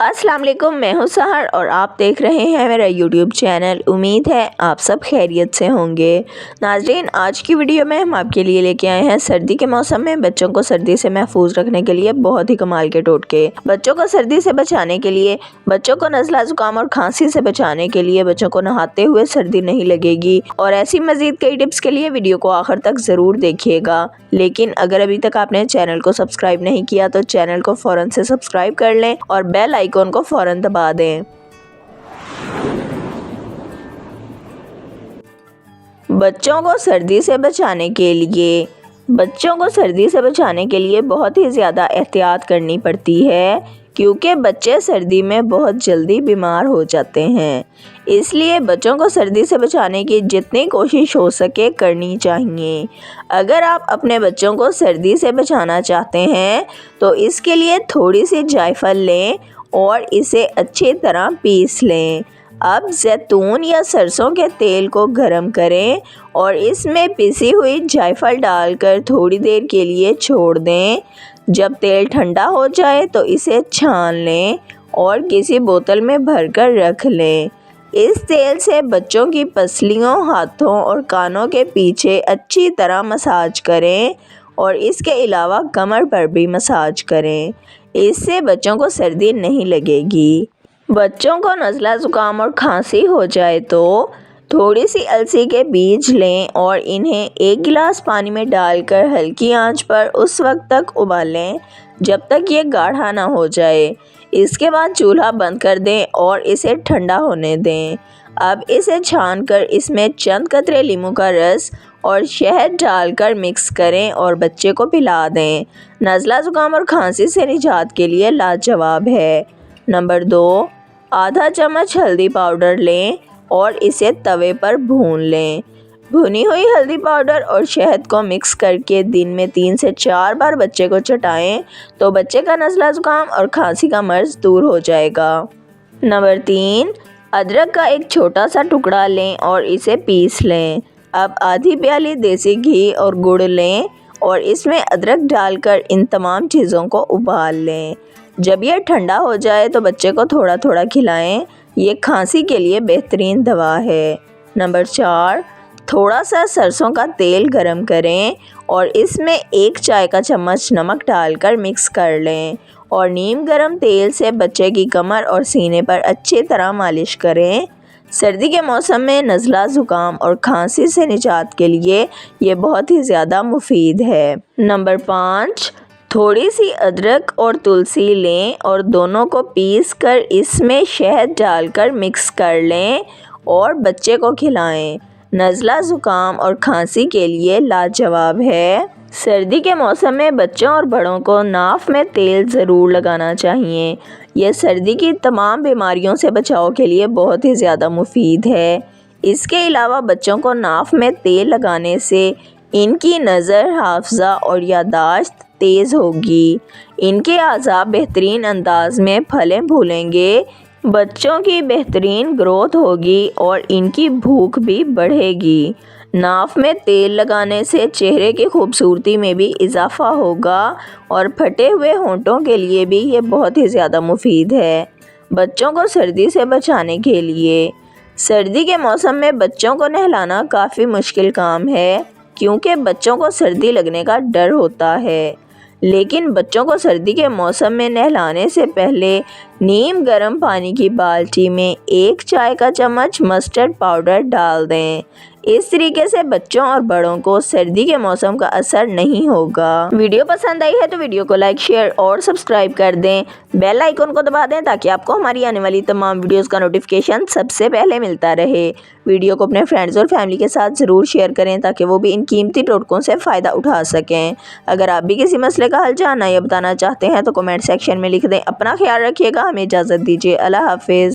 अस्सलाम वालेकुम, मैं हूं सहर और आप देख रहे हैं मेरा यूट्यूब चैनल। उम्मीद है आप सब खैरियत से होंगे। नाज़रीन, आज की वीडियो में हम आपके लिए लेके आए हैं सर्दी के मौसम में बच्चों को सर्दी से महफूज रखने के लिए बहुत ही कमाल के टोटके। बच्चों को सर्दी से बचाने के लिए, बच्चों को नज़ला ज़ुकाम और खांसी से बचाने के लिए, बच्चों को नहाते हुए सर्दी नहीं लगेगी और ऐसी मज़ीद कई टिप्स के लिए वीडियो को आखिर तक ज़रूर देखिएगा। लेकिन अगर अभी तक आपने चैनल को सब्सक्राइब नहीं किया तो चैनल को फ़ौरन से सब्सक्राइब कर लें और बेल आइकॉन को फ़ौरन दबा दें। बच्चों को सर्दी से बचाने के लिए बहुत ही ज़्यादा एहतियात करनी पड़ती है क्योंकि बच्चे सर्दी में बहुत जल्दी बीमार हो जाते हैं। इसलिए बच्चों को सर्दी से बचाने की जितनी कोशिश हो सके करनी चाहिए। अगर आप अपने बच्चों को सर्दी से बचाना चाहते हैं तो इसके लिए थोड़ी सी जायफल लें और इसे अच्छी तरह पीस लें। अब जैतून या सरसों के तेल को गरम करें और इसमें पिसी हुई जायफल डालकर थोड़ी देर के लिए छोड़ दें। जब तेल ठंडा हो जाए तो इसे छान लें और किसी बोतल में भरकर रख लें। इस तेल से बच्चों की पसलियों, हाथों और कानों के पीछे अच्छी तरह मसाज करें और इसके अलावा कमर पर भी मसाज करें। इससे बच्चों को सर्दी नहीं लगेगी। बच्चों को नज़ला ज़ुकाम और खांसी हो जाए तो थोड़ी सी अलसी के बीज लें और इन्हें 1 गिलास पानी में डालकर हल्की आंच पर उस वक्त तक उबालें जब तक ये गाढ़ा ना हो जाए। इसके बाद चूल्हा बंद कर दें और इसे ठंडा होने दें। अब इसे छानकर इसमें चंद कतरे नींबू का रस और शहद डालकर मिक्स करें और बच्चे को पिला दें। नज़ला ज़ुकाम और खांसी से निजात के लिए लाजवाब है। नंबर 2, आधा चम्मच हल्दी पाउडर लें और इसे तवे पर भून लें। भुनी हुई हल्दी पाउडर और शहद को मिक्स करके दिन में 3 से 4 बार बच्चे को चटाएं तो बच्चे का नज़ला ज़ुकाम और खांसी का मर्ज़ दूर हो जाएगा। नंबर 3, अदरक का एक छोटा सा टुकड़ा लें और इसे पीस लें। अब आधी प्याली देसी घी और गुड़ लें और इसमें अदरक डालकर इन तमाम चीज़ों को उबाल लें। जब यह ठंडा हो जाए तो बच्चे को थोड़ा थोड़ा खिलाएं। ये खांसी के लिए बेहतरीन दवा है। नंबर 4, थोड़ा सा सरसों का तेल गरम करें और इसमें 1 चाय का चम्मच नमक डालकर मिक्स कर लें और नीम गरम तेल से बच्चे की कमर और सीने पर अच्छी तरह मालिश करें। सर्दी के मौसम में नज़ला ज़ुकाम और खांसी से निजात के लिए ये बहुत ही ज़्यादा मुफीद है। नंबर 5, थोड़ी सी अदरक और तुलसी लें और दोनों को पीस कर इसमें शहद डालकर मिक्स कर लें और बच्चे को खिलाएं। नज़ला ज़ुकाम और खांसी के लिए लाजवाब है। सर्दी के मौसम में बच्चों और बड़ों को नाफ में तेल ज़रूर लगाना चाहिए। यह सर्दी की तमाम बीमारियों से बचाव के लिए बहुत ही ज़्यादा मुफीद है। इसके अलावा बच्चों को नाफ में तेल लगाने से इनकी नज़र, हाफ़ज़ा और यादाश्त तेज़ होगी। इनके आज़ाब बेहतरीन अंदाज में फलें फूलेंगे, बच्चों की बेहतरीन ग्रोथ होगी और इनकी भूख भी बढ़ेगी। नाफ में तेल लगाने से चेहरे की खूबसूरती में भी इजाफ़ा होगा और फटे हुए होंठों के लिए भी ये बहुत ही ज़्यादा मुफीद है। बच्चों को सर्दी से बचाने के लिए, सर्दी के मौसम में बच्चों को नहलाना काफ़ी मुश्किल काम है क्योंकि बच्चों को सर्दी लगने का डर होता है। लेकिन बच्चों को सर्दी के मौसम में नहलाने से पहले नीम गर्म पानी की बाल्टी में 1 चाय का चम्मच मस्टर्ड पाउडर डाल दें। इस तरीके से बच्चों और बड़ों को सर्दी के मौसम का असर नहीं होगा। वीडियो पसंद आई है तो वीडियो को लाइक, शेयर और सब्सक्राइब कर दें। बेल आइकन को दबा दें ताकि आपको हमारी आने वाली तमाम वीडियोस का नोटिफिकेशन सबसे पहले मिलता रहे। वीडियो को अपने फ्रेंड्स और फैमिली के साथ ज़रूर शेयर करें ताकि वो भी इन कीमती टोटकों से फ़ायदा उठा सकें। अगर आप भी किसी मसले का हल जानना या बताना चाहते हैं तो कमेंट सेक्शन में लिख दें। अपना ख्याल रखिएगा। हमें इजाज़त दीजिए। अल्लाह हाफिज़।